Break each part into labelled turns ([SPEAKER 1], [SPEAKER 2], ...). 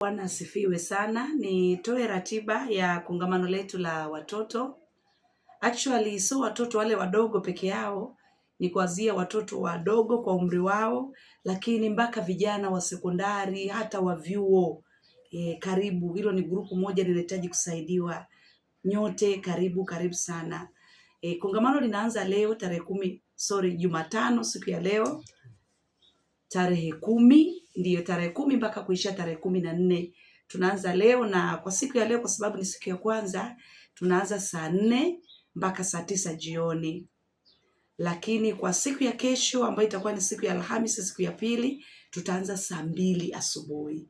[SPEAKER 1] Bwana asifiwe sana. Nitoe ratiba ya kongamano letu la watoto. Actually, so watoto wale wadogo peke yao, ni kuanzia watoto wadogo kwa umri wao, lakini mpaka vijana wa sekondari, hata wa vyuo. Karibu, hilo ni grupu moja linahitaji kusaidiwa. Nyote karibu sana. Kongamano linaanza leo Jumatano, siku ya leo tarehe 10, ndiyo tarehe 10 mpaka kuisha tarehe 14. Tunaanza leo, na kwa siku ya leo kwa sababu ni siku ya kwanza, tunaanza saa 4 mpaka saa 9 jioni. Lakini kwa siku ya kesho ambayo itakuwa ni siku ya Alhamisi, siku ya pili, tutaanza saa 2 asubuhi.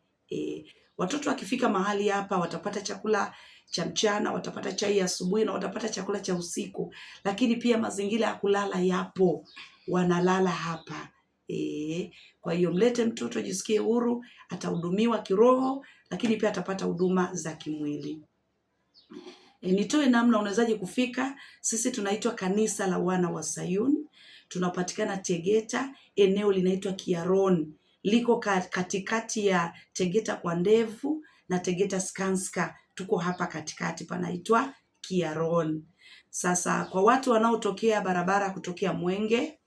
[SPEAKER 1] Watoto wakifika mahali hapa watapata chakula cha mchana, watapata chai ya asubuhi na watapata chakula cha usiku. Lakini pia mazingira ya kulala yapo, wanalala hapa. Kwa hiyo mlete mtoto ajisikie huru, atahudumiwa kiroho, lakini pia atapata huduma za kimwili. Nitoe namna unawezaje kufika. Sisi tunaitwa Kanisa la Wana wa Sayuni. Tunapatikana Tegeta, eneo linaitwa Kiaron. Liko katikati ya Tegeta kwa Ndevu na Tegeta Skanska. Tuko hapa katikati, panaitwa Kiaron. Sasa kwa watu wanaotokea barabara kutokea Mwenge,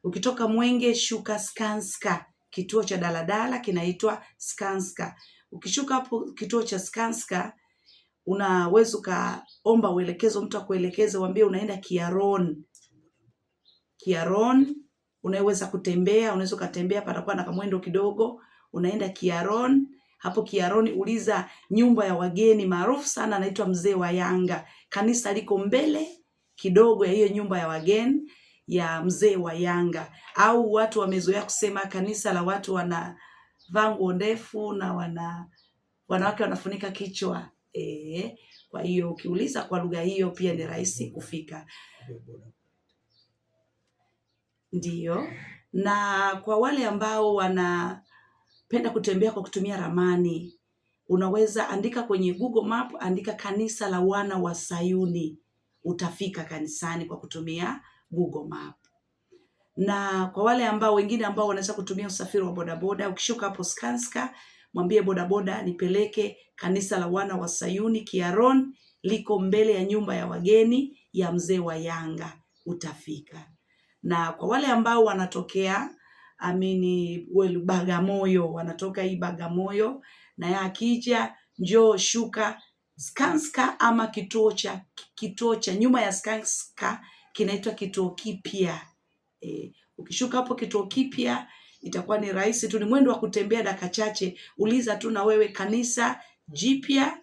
[SPEAKER 1] ukitoka Mwenge shuka Skanska, kituo cha daladala kinaitwa Skanska. Ukishuka hapo kituo cha Skanska, unaweza ukaomba uelekezo, mtu akuelekeze, waambie unaenda Kiaron. Kiaron unaweza kutembea, unaweza kutembea, patakuwa na kamwendo kidogo, unaenda Kiaron. Hapo Kiaron uliza nyumba ya wageni maarufu sana anaitwa Mzee wa Yanga. Kanisa liko mbele kidogo ya hiyo nyumba ya wageni ya Mzee wa Yanga. Au watu wamezoea kusema kanisa la watu wanavaa nguo ndefu na wanawake wanafunika kichwa. Kwa hiyo ukiuliza kwa lugha hiyo pia ni rahisi kufika. Ndiyo. Na kwa wale ambao wanapenda kutembea kwa kutumia ramani, unaweza andika kwenye Google Map, andika Kanisa la Wana wa Sayuni. Utafika kanisani kwa kutumia Google Map. Na kwa wale ambao wengine ambao wanaweza kutumia usafiri wa bodaboda, ukishuka hapo Skanska, mwambie bodaboda nipeleke Kanisa la Wana wa Sayuni Kiaron, liko mbele ya nyumba ya wageni ya Mzee wa Yanga, utafika. Na kwa wale ambao wanatokea Bagamoyo, wanatoka hii Bagamoyo, na ya akija njoo shuka Skanska, ama kituo cha nyuma ya Skanska kinaitwa kituo kipya. Ukishuka hapo kituo kipya itakuwa ni rahisi tu, ni mwendo wa kutembea dakika chache. Uliza tu na wewe kanisa jipya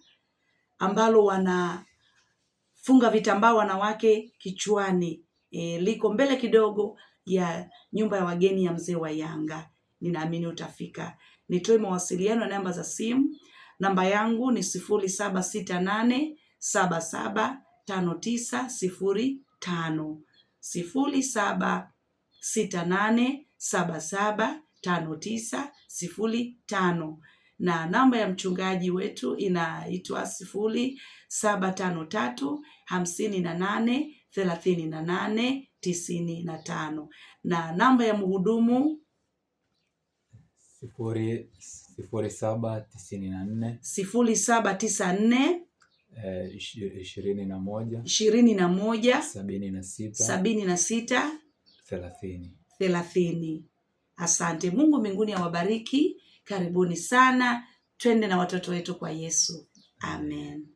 [SPEAKER 1] ambalo wanafunga vitambaa wanawake kichwani, liko mbele kidogo ya nyumba ya wageni ya Mzee wa Yanga. Ninaamini utafika. Nitoe mawasiliano na namba za simu. Namba yangu ni 0768775905, 0768775905, na namba ya mchungaji wetu inaitwa 0753583895, na namba ya mhudumu
[SPEAKER 2] 0794
[SPEAKER 1] 0794
[SPEAKER 2] 21
[SPEAKER 1] 76 30. Asante. Mungu mbinguni awabariki. Karibuni sana. Twende na watoto wetu kwa Yesu. Amen.